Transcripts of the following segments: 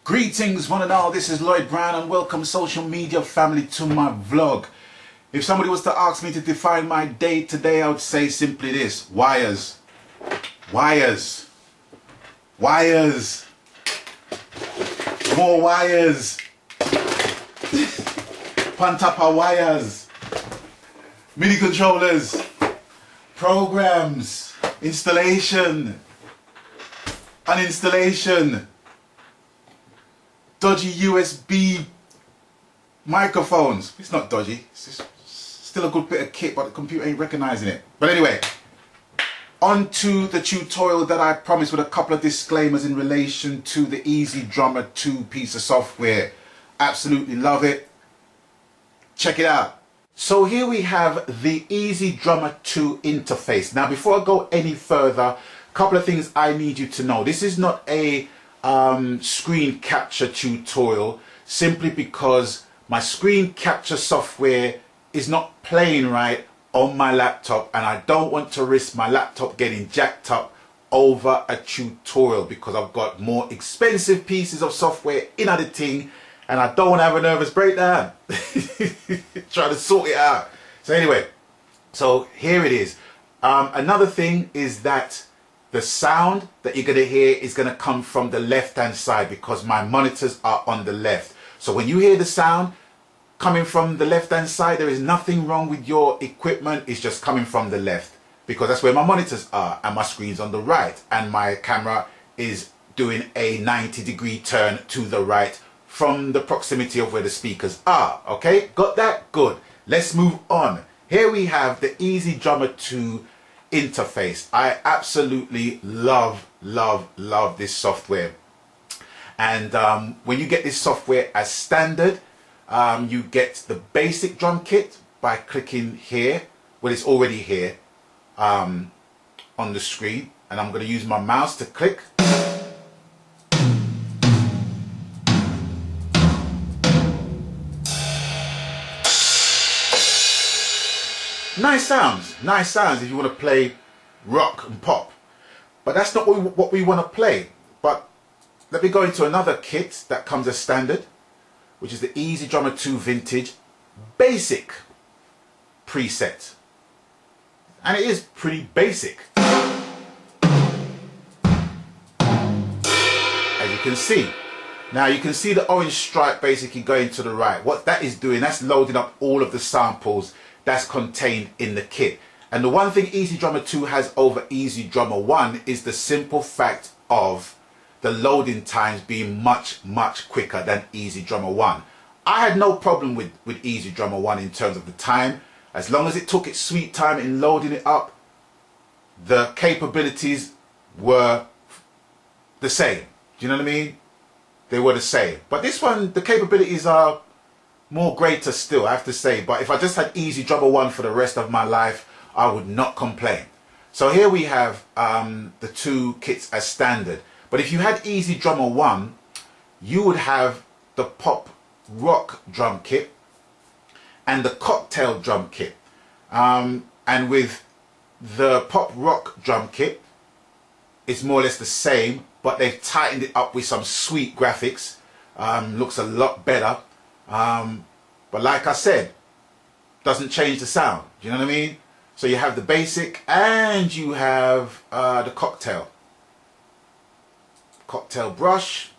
Greetings one and all, this is Lloyd Brown and welcome social media family to my vlog. If somebody was to ask me to define my day today, I would say simply this: wires. Wires. Wires. More wires. Pantapa wires. MIDI controllers. Programs. Installation. Uninstallation. Dodgy USB microphones. It's not dodgy, it's just still a good bit of kit, but the computer ain't recognizing it. But anyway, on to the tutorial that I promised with a couple of disclaimers in relation to the EZdrummer 2 piece of software. Absolutely love it. Check it out. So here we have the EZdrummer 2 interface. Now before I go any further, a couple of things I need you to know. This is not a screen capture tutorial, simply because my screen capture software is not playing right on my laptop and I don't want to risk my laptop getting jacked up over a tutorial, because I've got more expensive pieces of software in editing and I don't want to have a nervous breakdown trying to sort it out. So anyway, so here it is. Another thing is that the sound that you're going to hear is going to come from the left hand side, because my monitors are on the left. So when you hear the sound coming from the left hand side, there is nothing wrong with your equipment. It's just coming from the left, because that's where my monitors are and my screen's on the right and my camera is doing a 90-degree turn to the right from the proximity of where the speakers are. Okay, got that? Good. Let's move on. Here we have the EZdrummer 2 interface. I absolutely love this software. And when you get this software as standard, you get the basic drum kit by clicking here. Well, it's already here on the screen, and I'm going to use my mouse to click. Nice sounds if you want to play rock and pop, but that's not what we want to play. But let me go into another kit that comes as standard, which is the EZdrummer 2 Vintage Basic preset, and it is pretty basic, as you can see. Now you can see the orange stripe basically going to the right. What that is doing, that's loading up all of the samples that's contained in the kit. And the one thing EZdrummer 2 has over EZdrummer 1 is the simple fact of the loading times being much quicker than EZdrummer 1. I had no problem with EZdrummer 1 in terms of the time. As long as it took its sweet time in loading it up, the capabilities were the same. Do you know what I mean? They were the same. But this one, the capabilities are more greater still, I have to say. But if I just had EZdrummer 1 for the rest of my life, I would not complain. So here we have the two kits as standard. But if you had EZdrummer 1, you would have the pop rock drum kit and the cocktail drum kit. And with the pop rock drum kit, it's more or less the same, but they've tightened it up with some sweet graphics. Looks a lot better. But like I said, doesn't change the sound. Do you know what I mean? So you have the basic and you have the cocktail brush.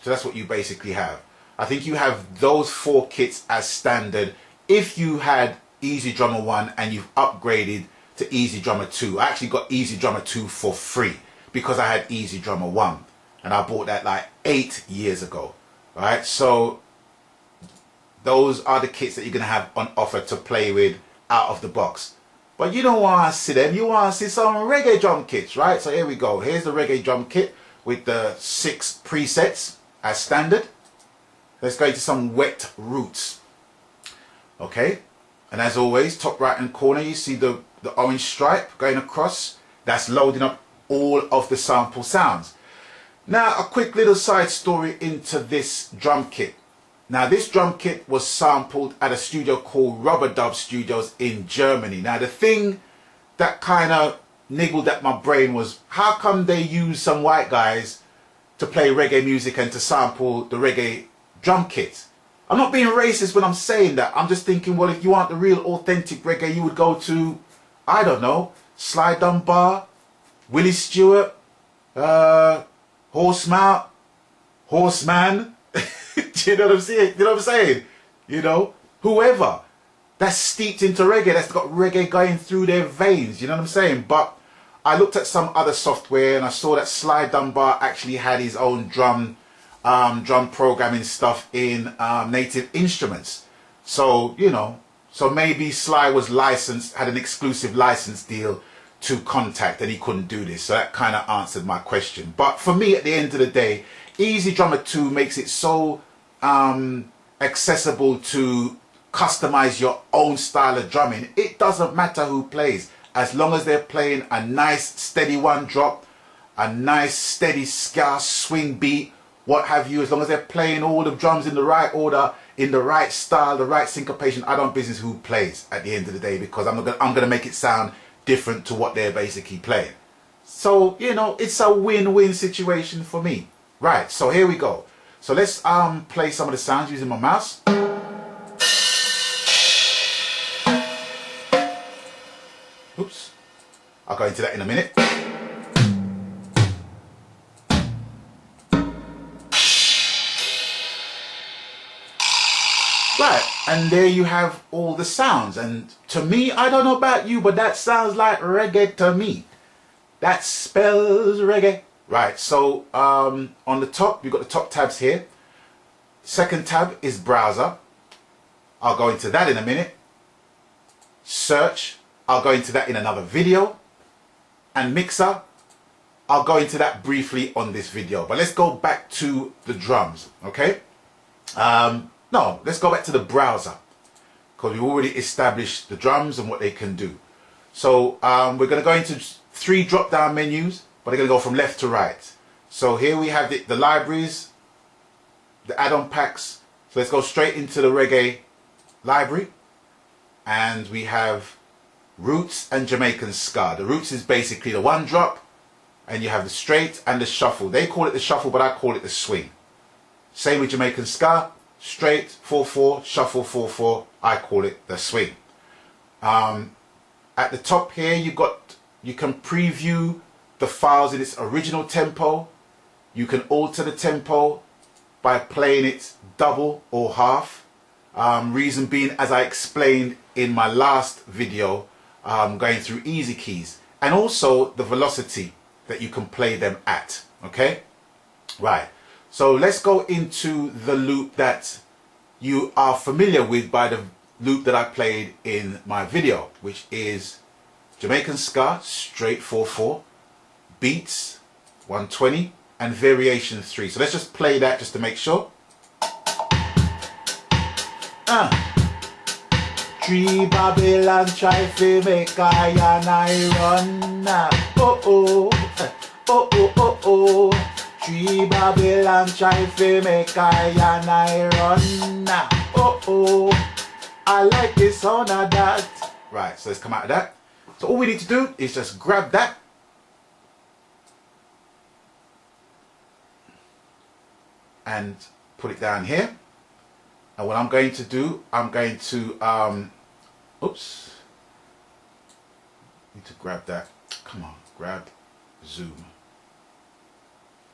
So that's what you basically have. I think you have those four kits as standard if you had EZdrummer 1 and you've upgraded to EZdrummer 2. I actually got EZdrummer 2 for free because I had EZdrummer 1 and I bought that like 8 years ago. Right, so those are the kits that you're going to have on offer to play with out of the box. But you don't want to see them, you want to see some reggae drum kits, right? So here we go. Here's the reggae drum kit with the 6 presets as standard. Let's go into some wet roots. Okay, and as always, top right hand corner, you see the orange stripe going across. That's loading up all of the sample sounds. Now a quick little side story into this drum kit. Now this drum kit was sampled at a studio called Rubber Dub Studios in Germany. Now the thing that kind of niggled at my brain was, how come they use some white guys to play reggae music and to sample the reggae drum kit. I'm not being racist when I'm saying that. I'm just thinking, well, if you want the real authentic reggae, you would go to, I don't know, Sly Dunbar, Willie Stewart, Horseman. Do you know what I'm saying? You know what I'm saying? You know, whoever that's steeped into reggae, that's got reggae going through their veins. You know what I'm saying? But I looked at some other software and I saw that Sly Dunbar actually had his own drum programming stuff in Native Instruments. So, you know, so maybe Sly was licensed, had an exclusive license deal to Contact, and he couldn't do this. So that kind of answered my question. But for me, at the end of the day, EZdrummer 2 makes it so accessible to customize your own style of drumming. It doesn't matter who plays, as long as they're playing a nice steady one drop, a nice steady ska swing beat, what have you, as long as they're playing all the drums in the right order, in the right style, the right syncopation. I don't business who plays at the end of the day, because I'm gonna make it sound different to what they're basically playing. So, you know, it's a win-win situation for me. Right, so here we go. So let's play some of the sounds using my mouse. Oops, I'll go into that in a minute. Right, and there you have all the sounds, and to me, I don't know about you, but that sounds like reggae to me. That spells reggae. Right, so on the top, you've got the top tabs here. Second tab is browser. I'll go into that in a minute. Search, I'll go into that in another video. And mixer, I'll go into that briefly on this video. But let's go back to the drums, okay? No, let's go back to the browser, because we've already established the drums and what they can do. So we're going to go into 3 drop down menus, but they're going to go from left to right. So here we have the libraries, the add-on packs. So let's go straight into the reggae library, and we have roots and Jamaican ska. The roots is basically the one drop, and you have the straight and the shuffle. They call it the shuffle, but I call it the swing. Same with Jamaican ska. Straight 4/4, shuffle 4/4. I call it the swing. At the top here, you can preview the files in its original tempo. You can alter the tempo by playing it double or half. Reason being, as I explained in my last video, going through easy keys, and also the velocity that you can play them at. Okay, right. So let's go into the loop that you are familiar with by the loop that I played in my video, which is Jamaican ska, straight 4/4, beats 120, and variation 3. So let's just play that just to make sure. 3 Babylon try to make I and I run. Oh oh, oh oh oh oh. 3 Babylon try to make I and I run. Oh oh, I like the sound of that. Right, so let's come out of that. So all we need to do is just grab that and put it down here. And what I'm going to do, I'm going to oops, need to grab that. Come on, grab, zoom.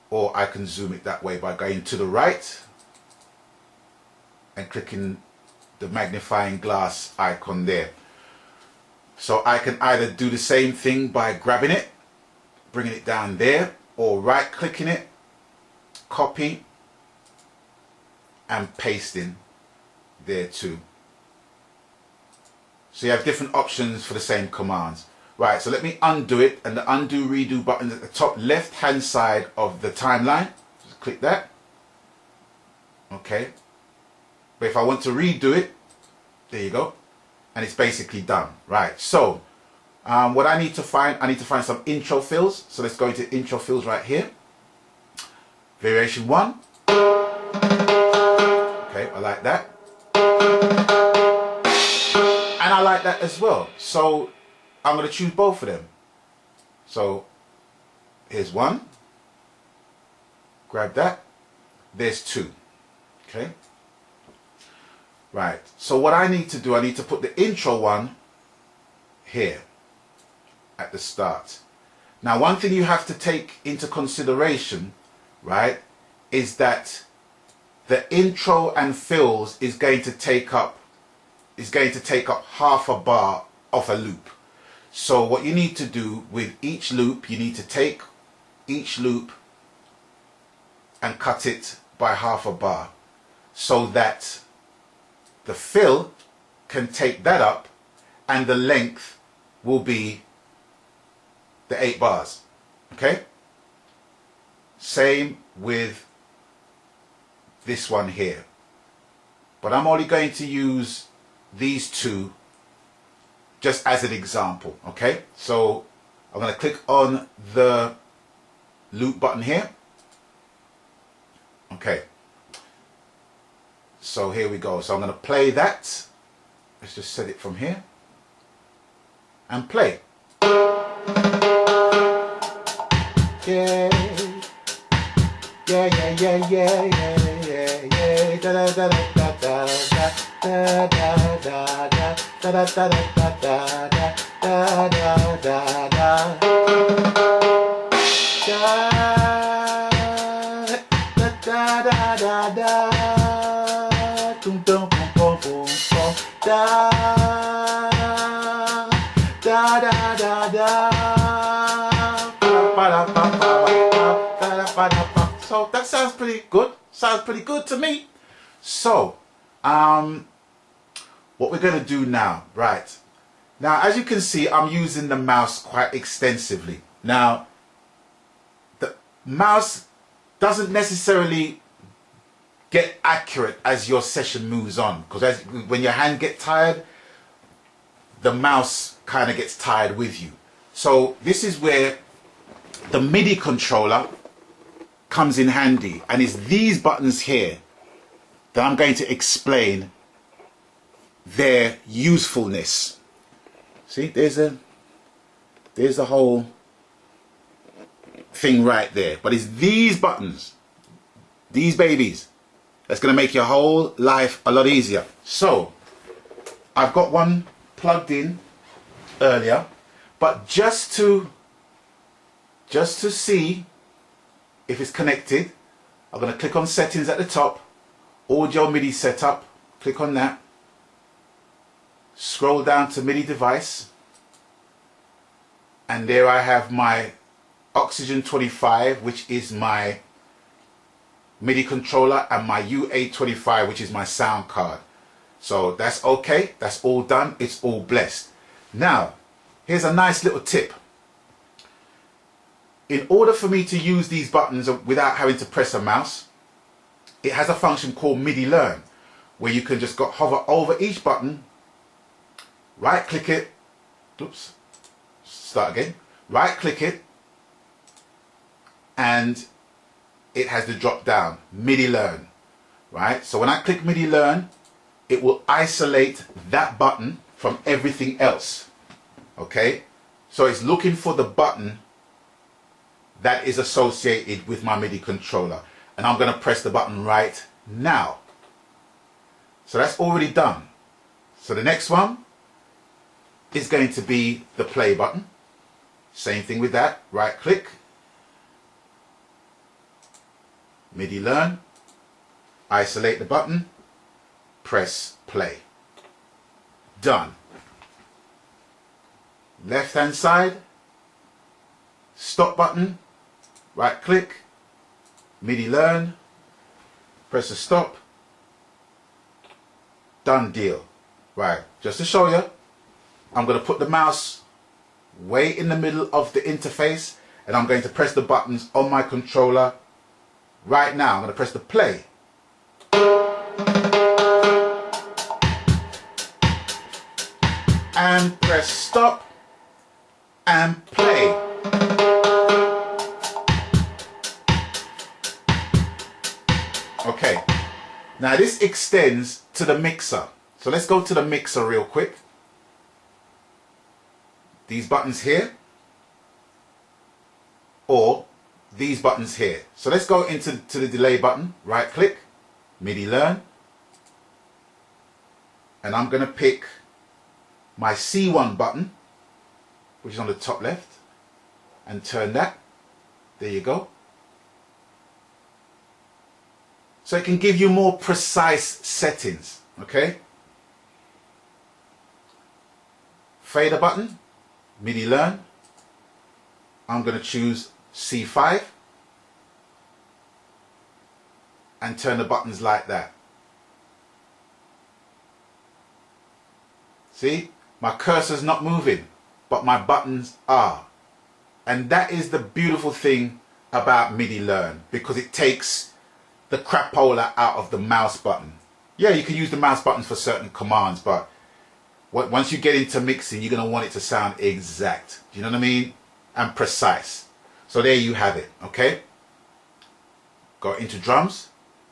Or I can zoom it that way by going to the right and clicking the magnifying glass icon there. So I can either do the same thing by grabbing it, bringing it down there, or right clicking it, copy, and pasting there too. So you have different options for the same commands. Right, so let me undo it, and the undo redo button at the top left hand side of the timeline. Just click that. Okay. But if I want to redo it, there you go. And it's basically done. Right, so what I need to find some intro fills. So let's go into intro fills right here. Variation 1. Okay, I like that. And I like that as well. So I'm going to choose both of them. So here's one. grab that. There's 2. Okay. Right. So what I need to do, I need to put the intro one here at the start. Now, one thing you have to take into consideration, right, is that the intro and fills is going to take up half a bar of a loop. So what you need to do with each loop, you need to take each loop and cut it by half a bar, so that the fill can take that up and the length will be the 8 bars. Okay? Same with this one here. But I'm only going to use these 2 just as an example. Okay? So I'm going to click on the loop button here. Okay. So here we go. So I'm going to play that. Let's just set it from here. And play. Yeah. Yeah, yeah, yeah, yeah, yeah, yeah, yeah. Da da da da da da da da da da da da da da da da da da da. Dum dum boom boom boom boom. Da da da da da. So that sounds pretty good. Sounds pretty good to me. So, what we're going to do now, right? Now, as you can see, I'm using the mouse quite extensively. Now, the mouse doesn't necessarily get accurate as your session moves on, because when your hand gets tired, the mouse kind of gets tired with you. So this is where the MIDI controller comes in handy, and it's these buttons here that I'm going to explain their usefulness. See, there's the whole thing right there. But it's these buttons, these babies, that's going to make your whole life a lot easier. So I've got one plugged in earlier, but just to see if it's connected, I'm going to click on settings at the top, audio MIDI setup, click on that, scroll down to MIDI device, and there I have my Oxygen 25, which is my MIDI controller, and my UA25, which is my sound card. So that's okay, that's all done, it's all blessed. Now, here's a nice little tip. In order for me to use these buttons without having to press a mouse, it has a function called MIDI Learn, where you can just hover over each button, right click it, oops, start again, right click it, and it has the drop down, MIDI Learn, right? So when I click MIDI Learn, it will isolate that button from everything else, okay? So it's looking for the button that is associated with my MIDI controller, and I'm going to press the button right now. So that's already done. So the next one is going to be the play button. Same thing with that, right click, MIDI Learn, isolate the button, press play. Done. Left hand side, stop button, right click, MIDI Learn, press the stop, done deal. Right, just to show you, I'm going to put the mouse way in the middle of the interface, and I'm going to press the buttons on my controller right now. I'm going to press the play. And press stop and play. Okay, now this extends to the mixer. So let's go to the mixer real quick. These buttons here, or these buttons here. So let's go into the delay button, right click, MIDI learn, and I'm going to pick my C1 button, which is on the top left, and turn that. There you go. So it can give you more precise settings, okay? Fader button, MIDI learn. I'm going to choose C5 and turn the buttons like that. See, my cursor's not moving, but my buttons are. And that is the beautiful thing about MIDI learn, because it takes the crapola out of the mouse button. Yeah, you can use the mouse buttons for certain commands, but once you get into mixing, you're going to want it to sound exact. Do you know what I mean? And precise. So there you have it, okay? Go into drums,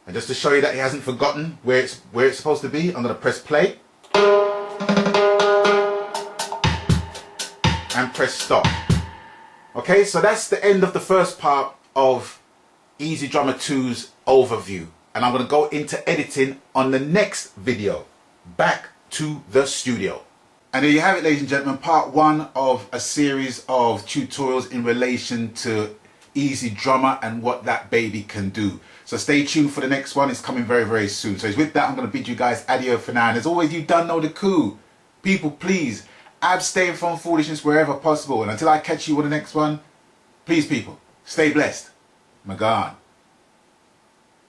and just to show you that he hasn't forgotten where it's supposed to be, I'm going to press play and press stop. Okay, so that's the end of the first part of EZdrummer 2's overview, and I'm going to go into editing on the next video. Back to the studio. And there you have it, ladies and gentlemen, part 1 of a series of tutorials in relation to EZdrummer and what that baby can do. So stay tuned for the next one. It's coming very, very soon. So with that, I'm going to bid you guys adieu for now. And as always, you done know the coup. People, please abstain from foolishness wherever possible. And until I catch you on the next one, please, people, stay blessed. Magan.